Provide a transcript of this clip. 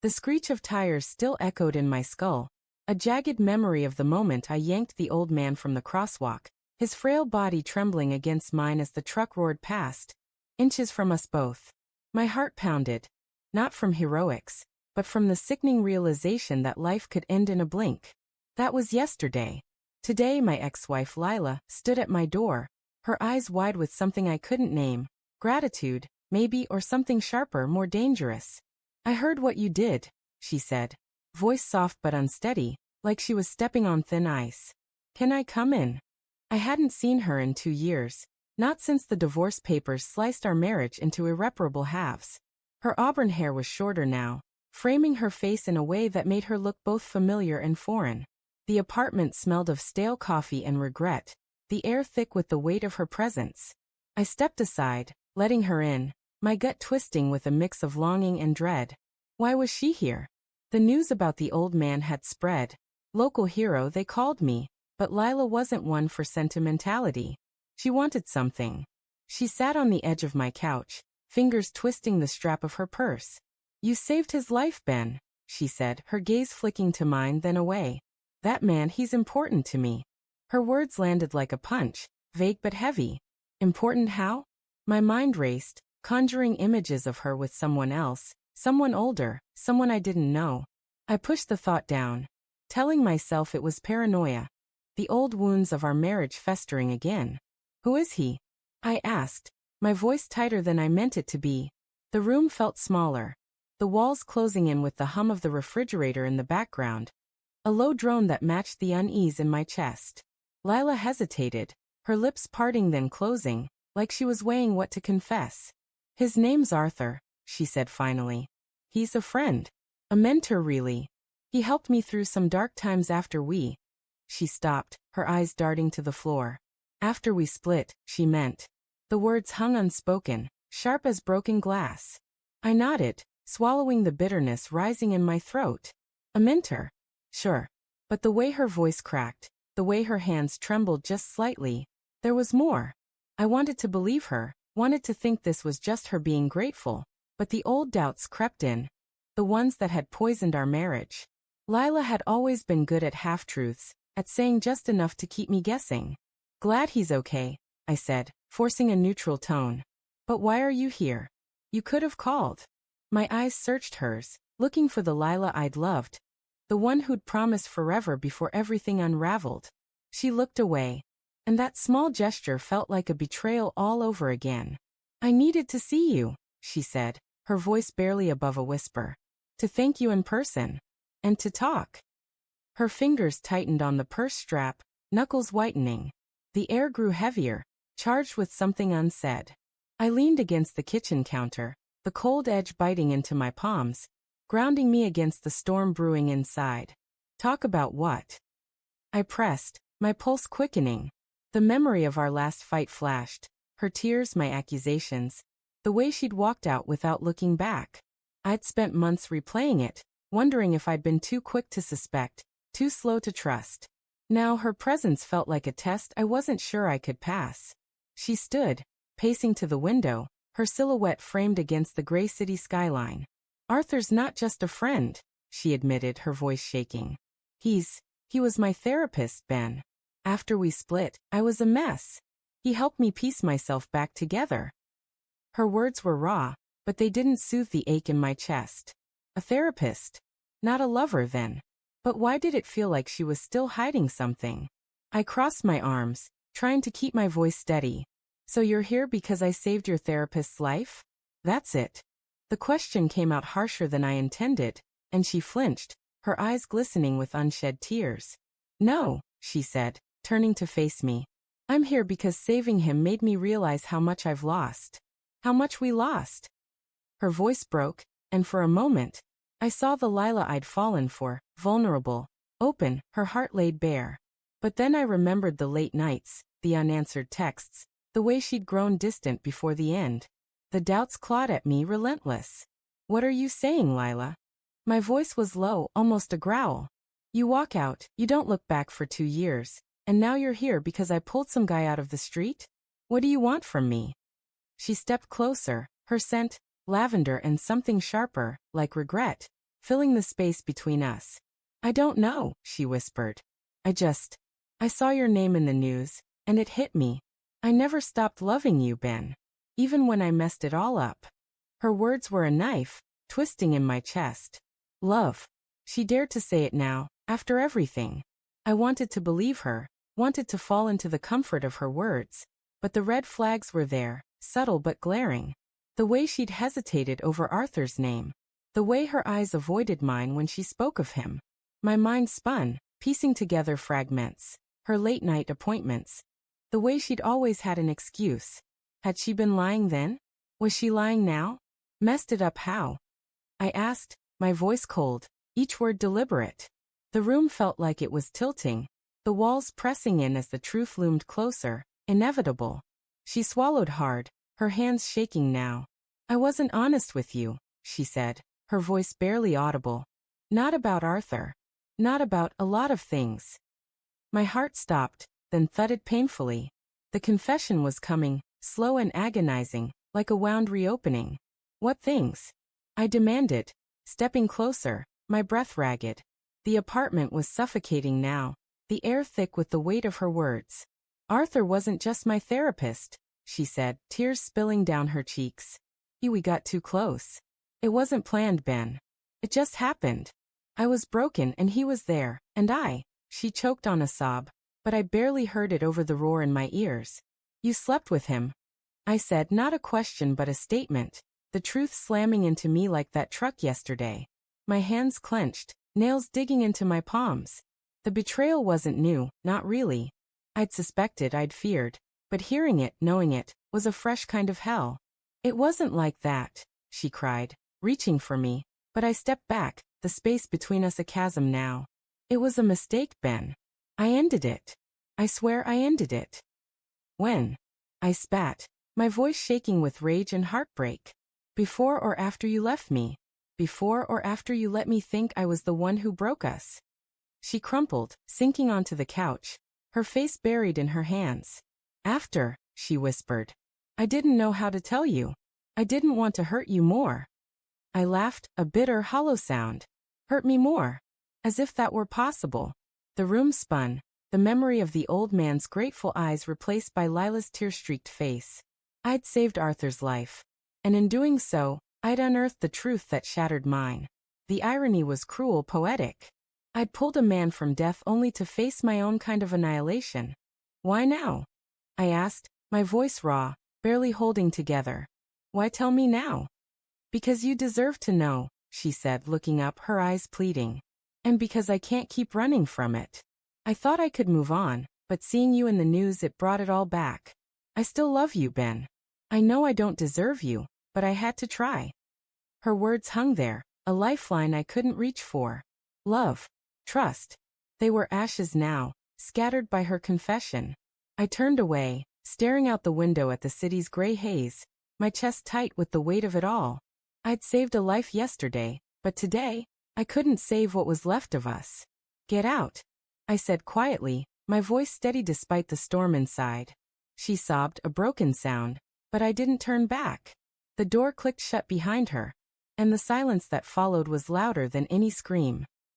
The screech of tires still echoed in my skull, a jagged memory of the moment I yanked the old man from the crosswalk, his frail body trembling against mine as the truck roared past, inches from us both. My heart pounded, not from heroics, but from the sickening realization that life could end in a blink. That was yesterday. Today my ex-wife Lila stood at my door, her eyes wide with something I couldn't name, gratitude, maybe, or something sharper, more dangerous. "I heard what you did," she said, voice soft but unsteady, like she was stepping on thin ice. "Can I come in?" I hadn't seen her in 2 years, not since the divorce papers sliced our marriage into irreparable halves. Her auburn hair was shorter now, framing her face in a way that made her look both familiar and foreign. The apartment smelled of stale coffee and regret, the air thick with the weight of her presence. I stepped aside, letting her in, my gut twisting with a mix of longing and dread. Why was she here? The news about the old man had spread. Local hero, they called me, but Lila wasn't one for sentimentality. She wanted something. She sat on the edge of my couch, fingers twisting the strap of her purse. "You saved his life, Ben," she said, her gaze flicking to mine then away. "That man, he's important to me." Her words landed like a punch, vague but heavy. Important how? My mind raced, conjuring images of her with someone else, someone older, someone I didn't know. I pushed the thought down, telling myself it was paranoia. The old wounds of our marriage festering again. "Who is he?" I asked, my voice tighter than I meant it to be. The room felt smaller, the walls closing in with the hum of the refrigerator in the background. A low drone that matched the unease in my chest. Lila hesitated, her lips parting then closing, like she was weighing what to confess. "His name's Arthur," she said finally. "He's a friend. A mentor, really. He helped me through some dark times after we—" She stopped, her eyes darting to the floor. "After we split," she meant. The words hung unspoken, sharp as broken glass. I nodded, swallowing the bitterness rising in my throat. A mentor? Sure. But the way her voice cracked, the way her hands trembled just slightly, there was more. I wanted to believe her, wanted to think this was just her being grateful, but the old doubts crept in, the ones that had poisoned our marriage. Lila had always been good at half-truths, at saying just enough to keep me guessing. "Glad he's okay," I said, forcing a neutral tone. "But why are you here? You could have called." My eyes searched hers, looking for the Lila I'd loved, the one who'd promised forever before everything unraveled. She looked away, and that small gesture felt like a betrayal all over again. "I needed to see you," she said, her voice barely above a whisper. "To thank you in person. And to talk." Her fingers tightened on the purse strap, knuckles whitening. The air grew heavier, charged with something unsaid. I leaned against the kitchen counter, the cold edge biting into my palms, grounding me against the storm brewing inside. "Talk about what?" I pressed, my pulse quickening. The memory of our last fight flashed, her tears, my accusations, the way she'd walked out without looking back. I'd spent months replaying it, wondering if I'd been too quick to suspect, too slow to trust. Now her presence felt like a test I wasn't sure I could pass. She stood, pacing to the window, her silhouette framed against the gray city skyline. "Arthur's not just a friend," she admitted, her voice shaking. He was my therapist, Ben. After we split, I was a mess. He helped me piece myself back together." Her words were raw, but they didn't soothe the ache in my chest. A therapist? Not a lover, then. But why did it feel like she was still hiding something? I crossed my arms, trying to keep my voice steady. "So you're here because I saved your therapist's life? That's it." The question came out harsher than I intended, and she flinched, her eyes glistening with unshed tears. "No," she said, turning to face me. "I'm here because saving him made me realize how much I've lost. How much we lost." Her voice broke, and for a moment, I saw the Lila I'd fallen for, vulnerable, open, her heart laid bare. But then I remembered the late nights, the unanswered texts, the way she'd grown distant before the end. The doubts clawed at me, relentless. "What are you saying, Lila?" My voice was low, almost a growl. "You walk out, you don't look back for 2 years, and now you're here because I pulled some guy out of the street? What do you want from me?" She stepped closer, her scent, lavender and something sharper, like regret, filling the space between us. I don't know, she whispered. I saw your name in the news, and it hit me. I never stopped loving you, Ben. Even when I messed it all up. Her words were a knife, twisting in my chest. Love. She dared to say it now, after everything. I wanted to believe her, wanted to fall into the comfort of her words. But the red flags were there, subtle but glaring. The way she'd hesitated over Arthur's name. The way her eyes avoided mine when she spoke of him. My mind spun, piecing together fragments. Her late-night appointments. The way she'd always had an excuse. Had she been lying then? Was she lying now? Messed it up how? I asked, my voice cold, each word deliberate. The room felt like it was tilting, the walls pressing in as the truth loomed closer, inevitable. She swallowed hard, her hands shaking now. I wasn't honest with you, she said, her voice barely audible. Not about Arthur. Not about a lot of things. My heart stopped, then thudded painfully. The confession was coming, slow and agonizing, like a wound reopening. What things? I demanded, stepping closer, my breath ragged. The apartment was suffocating now, the air thick with the weight of her words. Arthur wasn't just my therapist, she said, tears spilling down her cheeks. We got too close. It wasn't planned, Ben. It just happened. I was broken and he was there, and she choked on a sob, but I barely heard it over the roar in my ears. You slept with him. I said, not a question but a statement, the truth slamming into me like that truck yesterday. My hands clenched, nails digging into my palms. The betrayal wasn't new, not really. I'd suspected, I'd feared, but hearing it, knowing it, was a fresh kind of hell. It wasn't like that, she cried, reaching for me, but I stepped back, the space between us a chasm now. It was a mistake, Ben. I ended it. I swear I ended it. When? I spat, my voice shaking with rage and heartbreak. Before or after you left me? Before or after you let me think I was the one who broke us? She crumpled, sinking onto the couch, her face buried in her hands. After, she whispered. I didn't know how to tell you. I didn't want to hurt you more. I laughed, a bitter, hollow sound. Hurt me more. As if that were possible. The room spun, the memory of the old man's grateful eyes replaced by Lila's tear-streaked face. I'd saved Arthur's life. And in doing so, I'd unearthed the truth that shattered mine. The irony was cruel, poetic. I'd pulled a man from death only to face my own kind of annihilation. Why now? I asked, my voice raw, barely holding together. Why tell me now? Because you deserve to know, she said, looking up, her eyes pleading. And because I can't keep running from it. I thought I could move on, but seeing you in the news, it brought it all back. I still love you, Ben. I know I don't deserve you, but I had to try. Her words hung there, a lifeline I couldn't reach for. Love. Trust. They were ashes now, scattered by her confession. I turned away, staring out the window at the city's gray haze, my chest tight with the weight of it all. I'd saved a life yesterday, but today, I couldn't save what was left of us. Get out, I said quietly, my voice steady despite the storm inside. She sobbed, a broken sound, but I didn't turn back. The door clicked shut behind her, and the silence that followed was louder than any scream.